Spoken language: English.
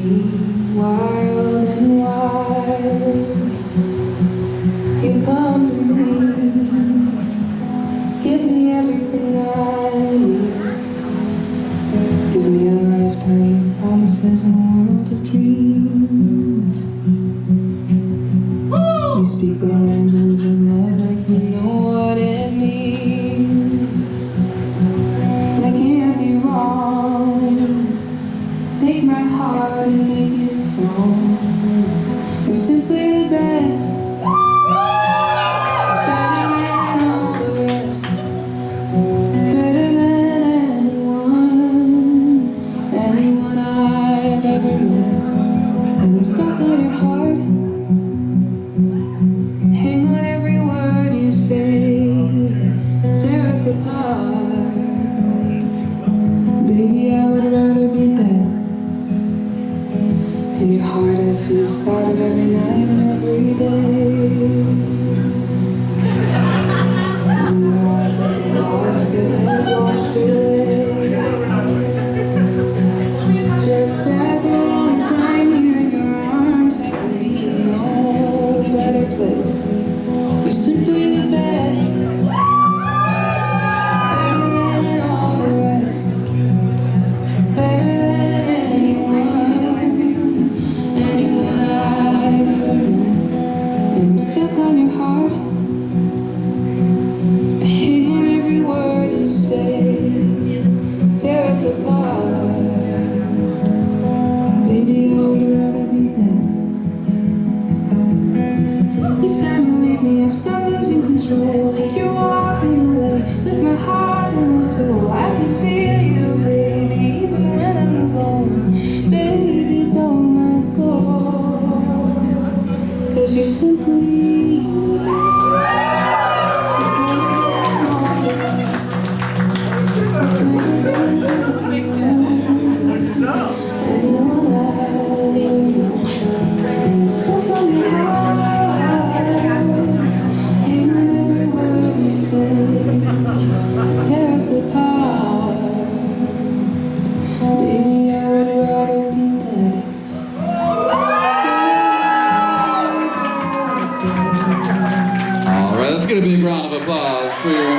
me wild and wild. You come to me, give me everything I need. Give me a lifetime of promises and a world of dreams. You speak the language of love like you know what it means. And I can't be wrong. Take my heart and make it strong. You're simply the best, better than all the rest, better than anyone I've ever met. And I'm stuck on your heart, hang on every word you say, tear us apart. Baby, I would rather be dead. In your heart I see the start of every night and every day. In your eyes I get lost and washed away. Just as long as I'm here in your arms, I can be in no better place. You're simply the best, better than all the rest, better than anyone I've ever met. And I'm stuck on your heart, I hang on every word you say, tear us apart. Baby, I would rather be dead. Each time you leave me, I start losing control, like you're walking away with my heart and my soul. I can feel you, baby, even when I'm alone. Baby, don't let go, 'cause you're simply the best. Stuck on your heart, hang on every word you say, tear us apart. Baby, I would rather be dead. All right, let's get a big round of applause for your